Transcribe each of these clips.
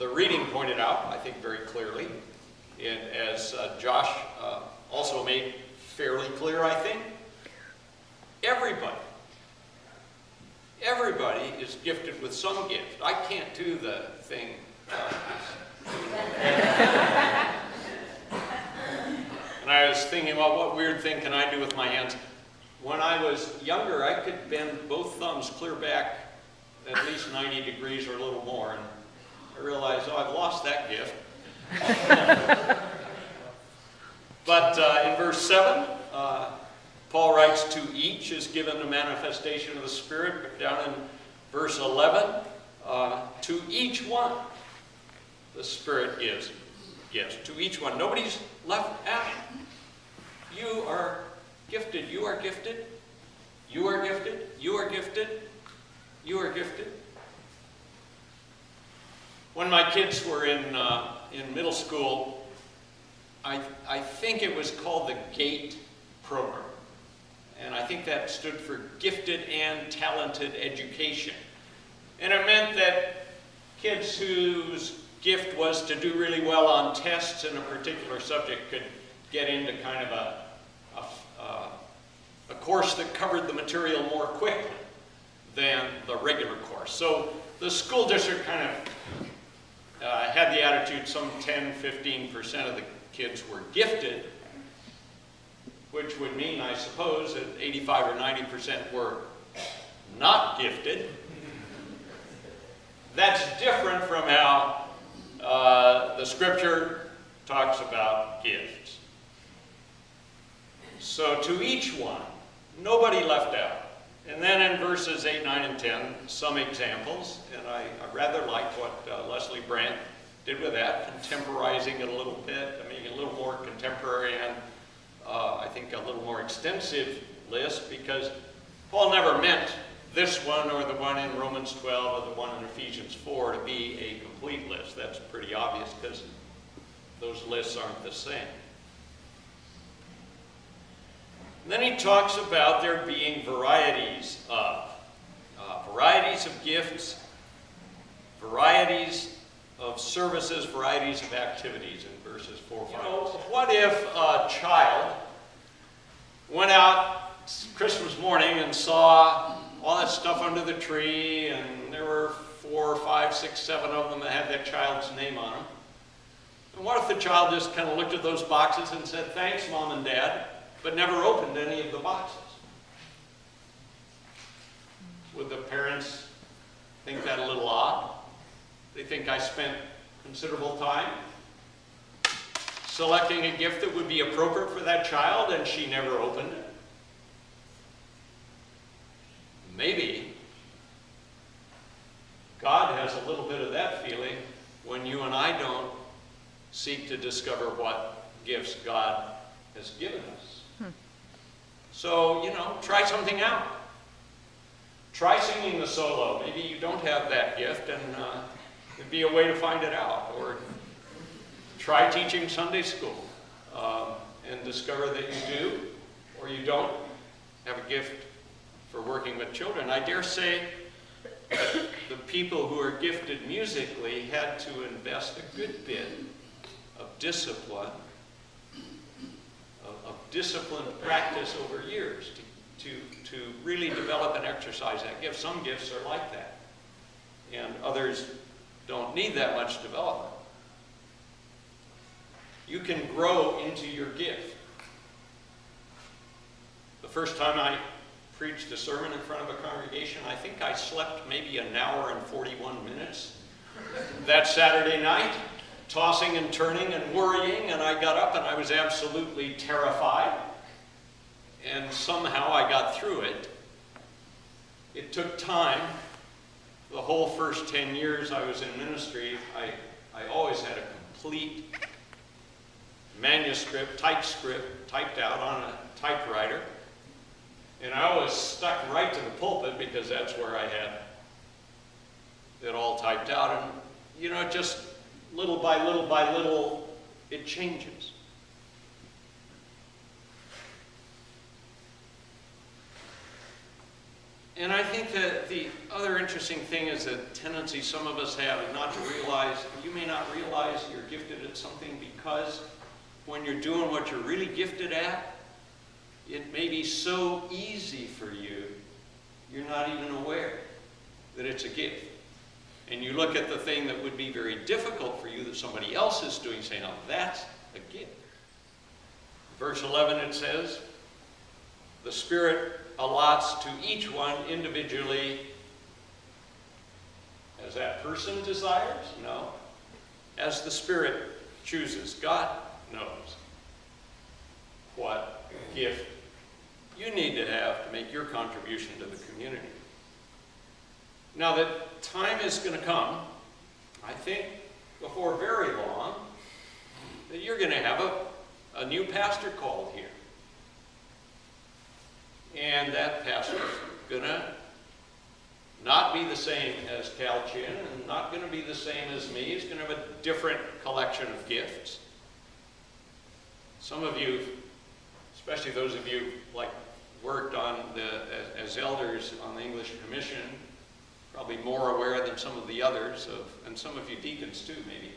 the reading pointed out, I think very clearly, and as Josh also made fairly clear, I think, everybody is gifted with some gift. I can't do the thing. And I was thinking, well, what weird thing can I do with my hands? When I was younger, I could bend both thumbs clear back at least 90 degrees or a little more, and I realized, oh, I've lost that gift. But in verse 7, Paul writes, to each is given the manifestation of the Spirit. But down in verse 11, to each one the Spirit gives. Yes, to each one. Nobody's left out. You are gifted. You are gifted. You are gifted. You are gifted. You are gifted. When my kids were in middle school, I think it was called the GATE program. And I think that stood for Gifted and Talented Education. And it meant that kids whose gift was to do really well on tests in a particular subject could get into kind of a course that covered the material more quickly than the regular course. So the school district kind of had the attitude some 10–15% of the kids were gifted, which would mean, I suppose, that 85 or 90% were not gifted. That's different from how the scripture talks about gifts. So to each one, nobody left out. And then in verses 8, 9, and 10, some examples, and I rather like what Leslie Brandt did with that, contemporizing it a little bit, making it a little more contemporary and I think a little more extensive list, because Paul never meant this one or the one in Romans 12 or the one in Ephesians 4 to be a complete list. That's pretty obvious because those lists aren't the same. And then he talks about there being varieties of gifts, varieties of services, varieties of activities in verses 4, 5. What if a child went out Christmas morning and saw all that stuff under the tree, and there were 4, 5, 6, 7 of them that had that child's name on them? And what if the child just kind of looked at those boxes and said, thanks, Mom and Dad, but never opened any of the boxes? Would the parents think that a little odd? They think I spent considerable time selecting a gift that would be appropriate for that child, and she never opened it. Maybe God has a little bit of that feeling when you and I don't seek to discover what gifts God has given us. So, try something out. Try singing the solo. Maybe you don't have that gift, and it'd be a way to find it out. Or try teaching Sunday school and discover that you do or you don't have a gift for working with children. I dare say the people who are gifted musically had to invest a good bit of discipline, of disciplined practice over years to really develop and exercise that gift. Some gifts are like that, and others don't need that much development. You can grow into your gift. The first time I preached a sermon in front of a congregation, I think I slept maybe an hour and 41 minutes that Saturday night, tossing and turning and worrying, and I got up and I was absolutely terrified. And somehow I got through it. It took time. The whole first 10 years I was in ministry, I always had a complete manuscript, typescript, typed out on a typewriter. And I always stuck right to the pulpit because that's where I had it all typed out. And, just little by little, it changes. And I think that the Another interesting thing is a tendency some of us have is not to realize, you may not realize you're gifted at something because when you're doing what you're really gifted at, it may be so easy for you, you're not even aware that it's a gift. And you look at the thing that would be very difficult for you that somebody else is doing, say, now that's a gift. Verse 11 it says, the Spirit allots to each one individually as that person desires? No. As the Spirit chooses. God knows what gift you need to have to make your contribution to the community. Now, the time is going to come, I think, before very long, that you're going to have a new pastor called here. And that pastor is going to not be the same as Cal Chin and not going to be the same as me. He's going to have a different collection of gifts. Some of you, especially those of you like worked on as elders on the English Commission, probably more aware than some of the others, and some of you deacons too maybe,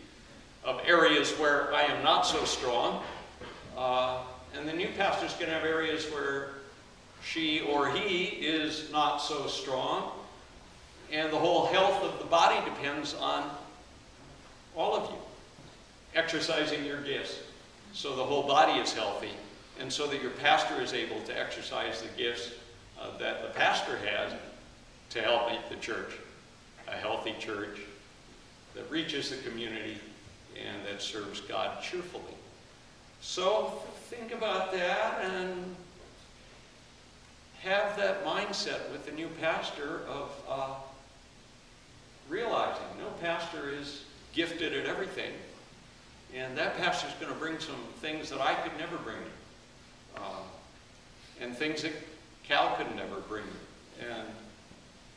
of areas where I am not so strong. And the new pastor's going to have areas where she or he is not so strong. And the whole health of the body depends on all of you exercising your gifts so the whole body is healthy and so that your pastor is able to exercise the gifts that the pastor has to help make the church a healthy church that reaches the community and that serves God cheerfully. So think about that and have that mindset with the new pastor of realizing no pastor is gifted at everything, and that pastor is going to bring some things that I could never bring, and things that Cal could never bring. And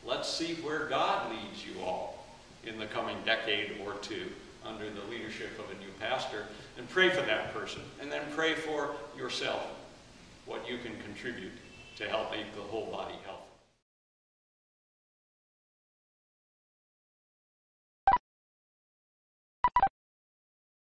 let's see where God leads you all in the coming decade or two under the leadership of a new pastor, and pray for that person, and then pray for yourself, what you can contribute to help make the whole body healthy.